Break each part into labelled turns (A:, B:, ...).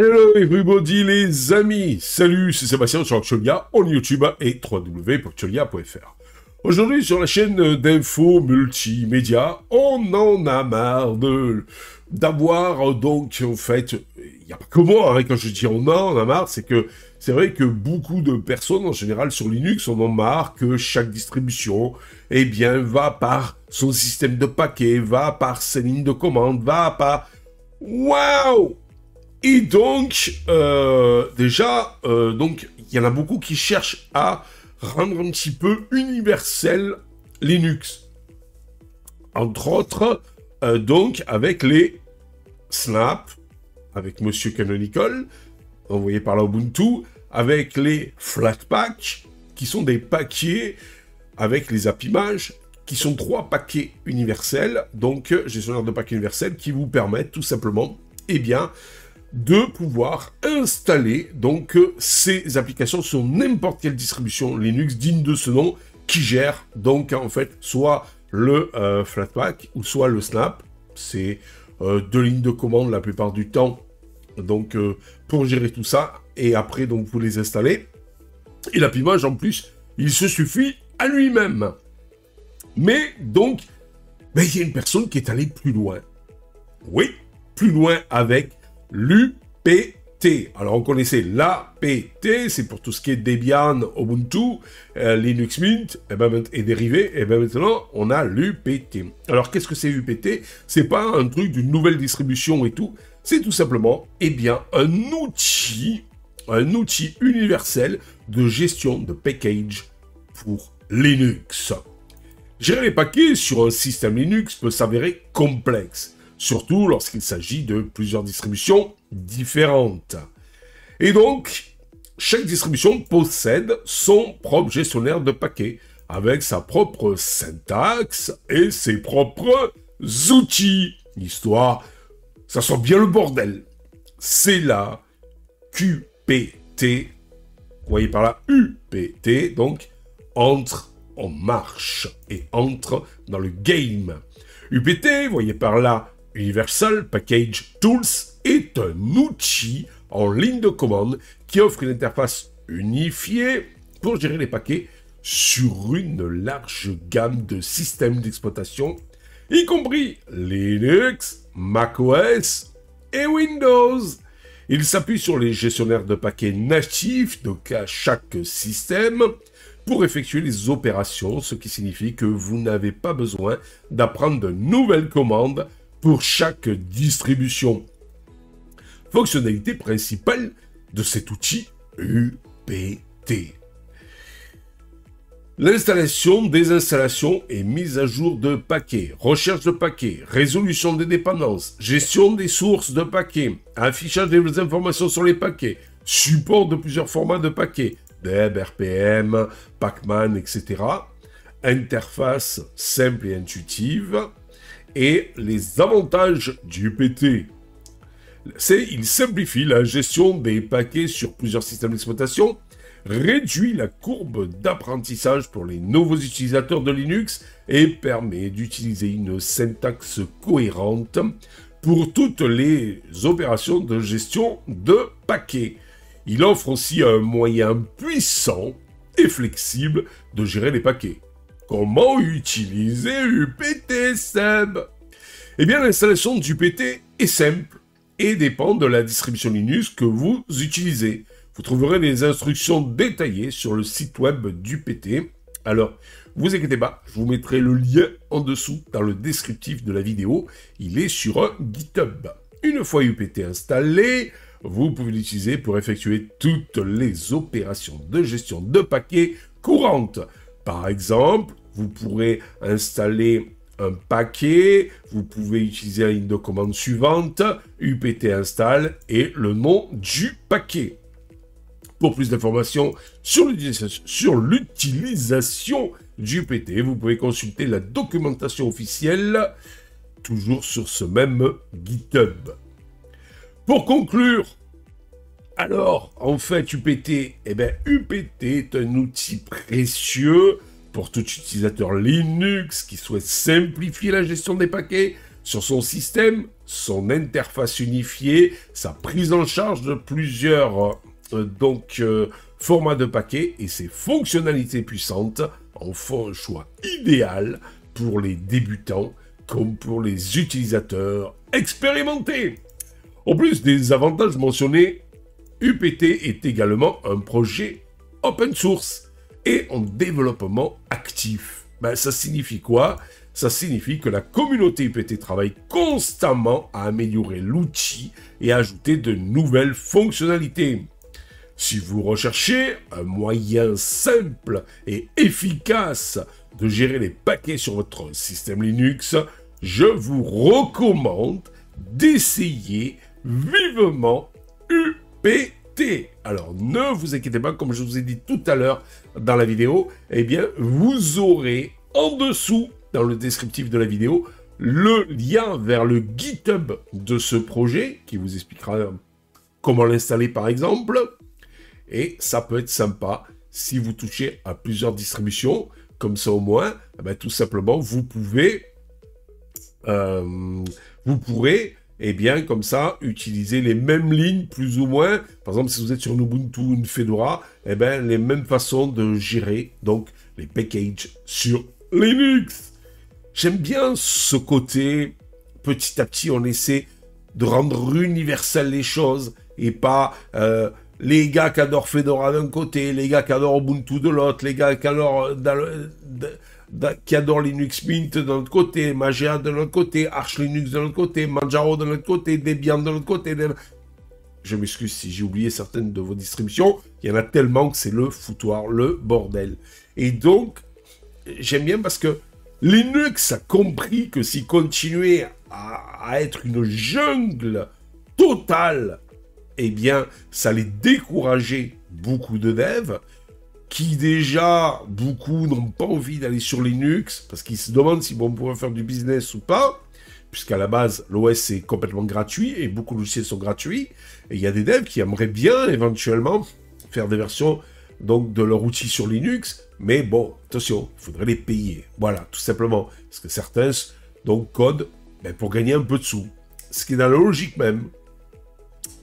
A: Hello everybody les amis, salut, c'est Sébastien sur Actualia, on YouTube et www.actualia.fr. Aujourd'hui sur la chaîne d'infos multimédia, on en a marre d'avoir donc en fait, il n'y a pas que moi hein, quand je dis on en a marre, c'est que c'est vrai que beaucoup de personnes en général sur Linux en ont marre que chaque distribution eh bien va par son système de paquets, va par ses lignes de commande, va par... Waouh! Et donc, donc, il y en a beaucoup qui cherchent à rendre un petit peu universel Linux. Entre autres, donc, avec les Snap, avec Monsieur Canonical, envoyé par la Ubuntu, avec les Flatpak, qui sont des paquets avec les AppImage, qui sont 3 paquets universels, donc gestionnaire de paquets universels, qui vous permettent tout simplement, eh bien, de pouvoir installer donc ces applications sur n'importe quelle distribution Linux digne de ce nom qui gère donc en fait soit le Flatpak ou soit le Snap. C'est 2 lignes de commande la plupart du temps donc pour gérer tout ça et après donc vous les installez. Et l'AppImage en plus il se suffit à lui-même. Mais donc il y a une personne qui est allée plus loin. Oui, plus loin avec l'UPT. Alors, on connaissait l'APT, c'est pour tout ce qui est Debian, Ubuntu, Linux Mint, et dérivés, et bien maintenant, on a l'UPT. Alors, qu'est-ce que c'est UPT? C'est pas un truc d'une nouvelle distribution et tout, c'est tout simplement, eh bien, un outil universel de gestion de package pour Linux. Gérer les paquets sur un système Linux peut s'avérer complexe, surtout lorsqu'il s'agit de plusieurs distributions différentes. Et donc, chaque distribution possède son propre gestionnaire de paquets, avec sa propre syntaxe et ses propres outils, histoire ça soit bien le bordel. C'est là qu'UPT, vous voyez par là UPT, donc entre en marche et entre dans le game. UPT, vous voyez par là Universal Package Tools est un outil en ligne de commande qui offre une interface unifiée pour gérer les paquets sur une large gamme de systèmes d'exploitation, y compris Linux, macOS et Windows. Il s'appuie sur les gestionnaires de paquets natifs de chaque système pour effectuer les opérations, ce qui signifie que vous n'avez pas besoin d'apprendre de nouvelles commandes pour chaque distribution. Fonctionnalité principale de cet outil UPT. L'installation, désinstallation et mise à jour de paquets, recherche de paquets, résolution des dépendances, gestion des sources de paquets, affichage des informations sur les paquets, support de plusieurs formats de paquets, Deb, RPM, Pacman, etc. Interface simple et intuitive. Et les avantages du UPT, il simplifie la gestion des paquets sur plusieurs systèmes d'exploitation, réduit la courbe d'apprentissage pour les nouveaux utilisateurs de Linux et permet d'utiliser une syntaxe cohérente pour toutes les opérations de gestion de paquets. Il offre aussi un moyen puissant et flexible de gérer les paquets. Comment utiliser UPT, Seb? Eh bien, l'installation d'UPT est simple et dépend de la distribution Linux que vous utilisez. Vous trouverez les instructions détaillées sur le site web d'UPT. Alors, vous inquiétez pas, je vous mettrai le lien en dessous dans le descriptif de la vidéo. Il est sur un GitHub. Une fois UPT installé, vous pouvez l'utiliser pour effectuer toutes les opérations de gestion de paquets courantes. Par exemple, vous pourrez installer un paquet, vous pouvez utiliser la ligne de commande suivante, UPT install et le nom du paquet. Pour plus d'informations sur l'utilisation du UPT, vous pouvez consulter la documentation officielle, toujours sur ce même GitHub. Pour conclure, alors, en fait, UPT, UPT est un outil précieux pour tout utilisateur Linux qui souhaite simplifier la gestion des paquets, sur son système, son interface unifiée, sa prise en charge de plusieurs formats de paquets et ses fonctionnalités puissantes en font un choix idéal pour les débutants comme pour les utilisateurs expérimentés. En plus des avantages mentionnés, UPT est également un projet open source et en développement actif. Ben, ça signifie quoi? Ça signifie que la communauté UPT travaille constamment à améliorer l'outil et à ajouter de nouvelles fonctionnalités. Si vous recherchez un moyen simple et efficace de gérer les paquets sur votre système Linux, je vous recommande d'essayer vivement UPT. Alors, ne vous inquiétez pas, comme je vous ai dit tout à l'heure dans la vidéo, eh bien, vous aurez en dessous, dans le descriptif de la vidéo, le lien vers le GitHub de ce projet, qui vous expliquera comment l'installer par exemple. Et ça peut être sympa si vous touchez à plusieurs distributions, comme ça au moins, eh bien, tout simplement, vous pourrez, eh bien, comme ça, utiliser les mêmes lignes, plus ou moins. Par exemple, si vous êtes sur une Ubuntu ou une Fedora, eh bien, les mêmes façons de gérer, donc, les packages sur Linux. J'aime bien ce côté, petit à petit, on essaie de rendre universel les choses, et pas les gars qui adorent Fedora d'un côté, les gars qui adorent Ubuntu de l'autre, les gars qui adorent Linux Mint de l'autre côté, Mageia de l'autre côté, Arch Linux de l'autre côté, Manjaro de l'autre côté, Debian de l'autre côté. Je m'excuse si j'ai oublié certaines de vos distributions. Il y en a tellement que c'est le foutoir, le bordel. Et donc, j'aime bien parce que Linux a compris que s'il continuait à être une jungle totale, eh bien, ça allait décourager beaucoup de devs qui déjà, beaucoup n'ont pas envie d'aller sur Linux parce qu'ils se demandent s'ils vont pouvoir faire du business ou pas, puisqu'à la base, l'OS est complètement gratuit et beaucoup de logiciels sont gratuits. Et il y a des devs qui aimeraient bien éventuellement faire des versions donc, de leur outil sur Linux, mais bon, attention, il faudrait les payer. Voilà, tout simplement. Parce que certains donc, codent pour gagner un peu de sous. Ce qui est dans la logique même.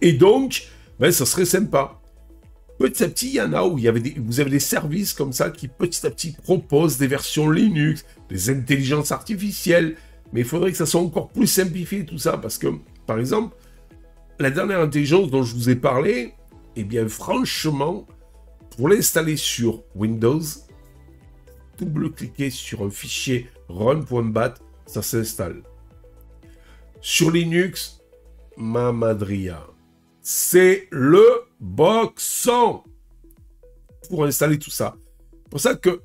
A: Et donc, ça serait sympa. Petit à petit, il y en a où vous avez des services comme ça qui petit à petit proposent des versions Linux, des intelligences artificielles, mais il faudrait que ça soit encore plus simplifié tout ça, parce que, par exemple, la dernière intelligence dont je vous ai parlé, eh bien franchement, pour l'installer sur Windows, double-cliquez sur un fichier run.bat, ça s'installe. Sur Linux, Mamadria. C'est le boxon pour installer tout ça. C'est pour ça que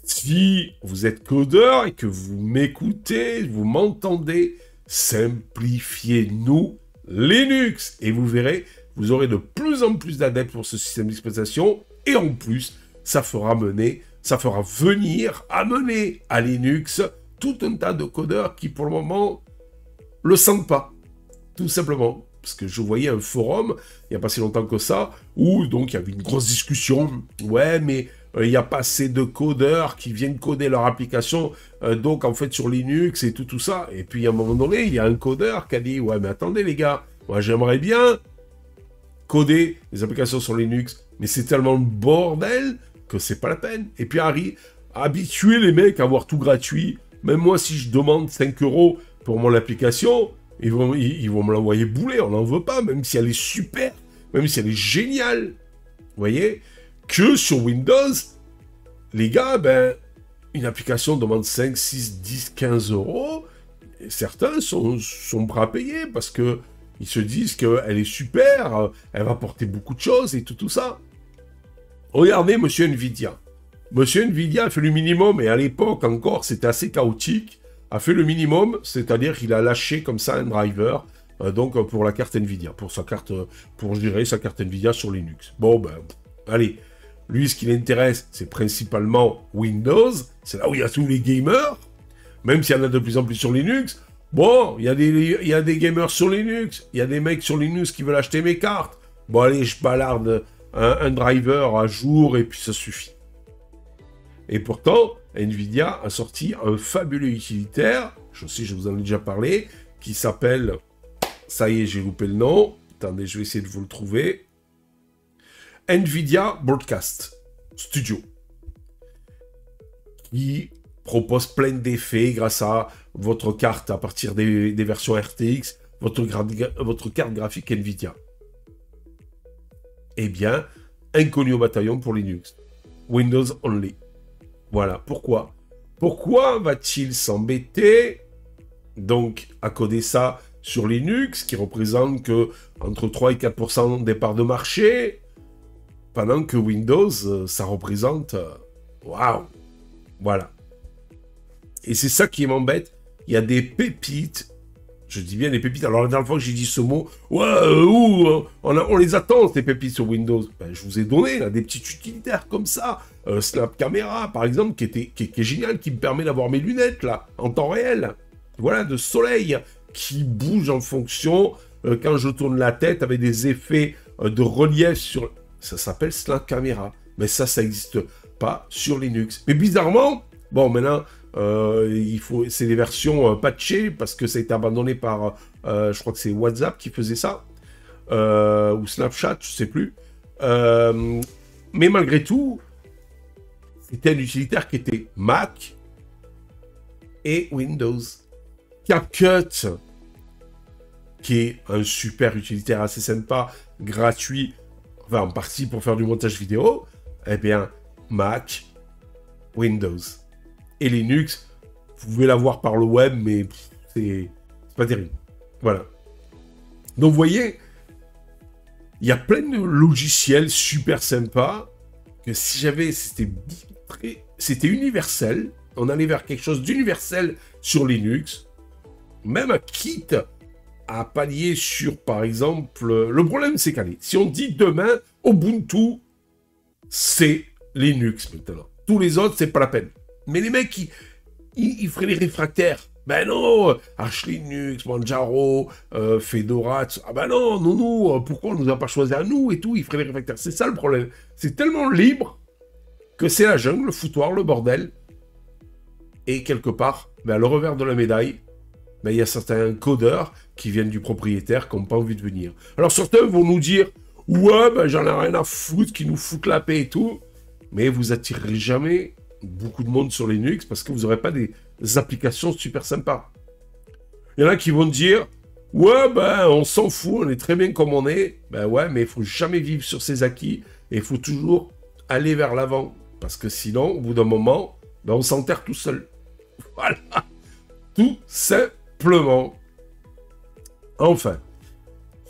A: si vous êtes codeur et que vous m'écoutez, vous m'entendez, simplifiez-nous Linux. Et vous verrez, vous aurez de plus en plus d'adeptes pour ce système d'exploitation. Et en plus, ça fera venir, amener à Linux tout un tas de codeurs qui pour le moment le sentent pas. Tout simplement. Parce que je voyais un forum, il n'y a pas si longtemps que ça, où donc il y avait une grosse discussion. Ouais, mais il n'y a pas assez de codeurs qui viennent coder leur application, donc en fait sur Linux et tout ça. Et puis à un moment donné, il y a un codeur qui a dit, ouais, mais attendez les gars, moi j'aimerais bien coder les applications sur Linux, mais c'est tellement le bordel que c'est pas la peine. Et puis habituer les mecs à avoir tout gratuit, même moi si je demande 5 € pour mon application, ils vont me l'envoyer bouler, on n'en veut pas, même si elle est super, même si elle est géniale. Vous voyez? Que sur Windows, les gars, une application demande 5, 6, 10, 15 €, et certains sont prêts à payer, parce que ils se disent qu'elle est super, elle va apporter beaucoup de choses, et tout ça. Regardez Monsieur Nvidia. Monsieur Nvidia a fait le minimum, et à l'époque encore, c'était assez chaotique, a fait le minimum, c'est-à-dire qu'il a lâché comme ça un driver, donc pour la carte Nvidia, pour gérer sa carte Nvidia sur Linux. Bon, allez, lui, ce qui l'intéresse, c'est principalement Windows, c'est là où il y a tous les gamers, même s'il y en a de plus en plus sur Linux. Bon, il y a des gamers sur Linux, il y a des mecs sur Linux qui veulent acheter mes cartes. Bon, allez, je balarde un driver à jour, et puis ça suffit. Et pourtant, Nvidia a sorti un fabuleux utilitaire, je vous en ai déjà parlé, qui s'appelle... Ça y est, j'ai loupé le nom. Attendez, je vais essayer de vous le trouver. Nvidia Broadcast Studio. Qui propose plein d'effets grâce à votre carte à partir des versions RTX, votre carte graphique Nvidia. Eh bien, inconnu au bataillon pour Linux. Windows only. Voilà, pourquoi? Pourquoi va-t-il s'embêter donc à coder ça sur Linux, qui représente que entre 3 et 4% des parts de marché, pendant que Windows, ça représente... Waouh! Voilà. Et c'est ça qui m'embête. Il y a des pépites. Je dis bien des pépites. Alors la dernière fois que j'ai dit ce mot, on les attend, ces pépites sur Windows. Ben, je vous ai donné là, des petits utilitaires comme ça. Snap Camera, par exemple, qui est génial, qui me permet d'avoir mes lunettes là, en temps réel. Voilà, de soleil, qui bouge en fonction, quand je tourne la tête, avec des effets de relief sur... Ça s'appelle Snap Camera. Mais ça n'existe pas sur Linux. Mais bizarrement, bon, maintenant... c'est des versions patchées parce que ça a été abandonné par, je crois que c'est WhatsApp qui faisait ça, ou Snapchat, je sais plus. Mais malgré tout, c'était un utilitaire qui était Mac et Windows. CapCut, qui est un super utilitaire assez sympa, gratuit, enfin en partie pour faire du montage vidéo, eh bien, Mac, Windows. Et Linux, vous pouvez l'avoir par le web, mais c'est pas terrible. Voilà. Donc, vous voyez, il y a plein de logiciels super sympas, que si j'avais... C'était universel. On allait vers quelque chose d'universel sur Linux. Même quitte à pallier sur, par exemple... Le problème, c'est qu'allez, si on dit demain, Ubuntu, c'est Linux maintenant. Tous les autres, c'est pas la peine. Mais les mecs, ils feraient les réfractaires. Ben non, Arch Linux, Manjaro, Fedora, ah ben non, nous, pourquoi on nous a pas choisi à nous et tout, ils feraient les réfractaires. C'est ça le problème. C'est tellement libre que c'est la jungle, le foutoir, le bordel. Et quelque part, ben, le revers de la médaille, ben, il y a certains codeurs qui viennent du propriétaire qui n'ont pas envie de venir. Alors certains vont nous dire, ouais, ben j'en ai rien à foutre, qui nous foutent la paix et tout. Mais vous attirerez jamais beaucoup de monde sur Linux parce que vous n'aurez pas des applications super sympas. Il y en a qui vont dire ouais, ben on s'en fout, on est très bien comme on est. Ben ouais, mais il faut jamais vivre sur ses acquis et il faut toujours aller vers l'avant parce que sinon, au bout d'un moment, ben, on s'enterre tout seul. Voilà, tout simplement. Enfin,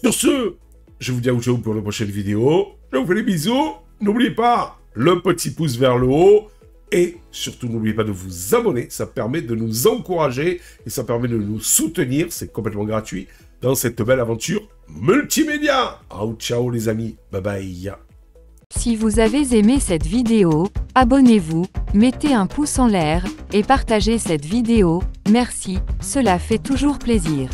A: sur ce, je vous dis à vous pour la prochaine vidéo. Je vous fais des bisous. N'oubliez pas le petit pouce vers le haut. Et surtout, n'oubliez pas de vous abonner, ça permet de nous encourager et ça permet de nous soutenir, c'est complètement gratuit, dans cette belle aventure multimédia. Ciao les amis, bye bye.
B: Si vous avez aimé cette vidéo, abonnez-vous, mettez un pouce en l'air et partagez cette vidéo, merci, cela fait toujours plaisir.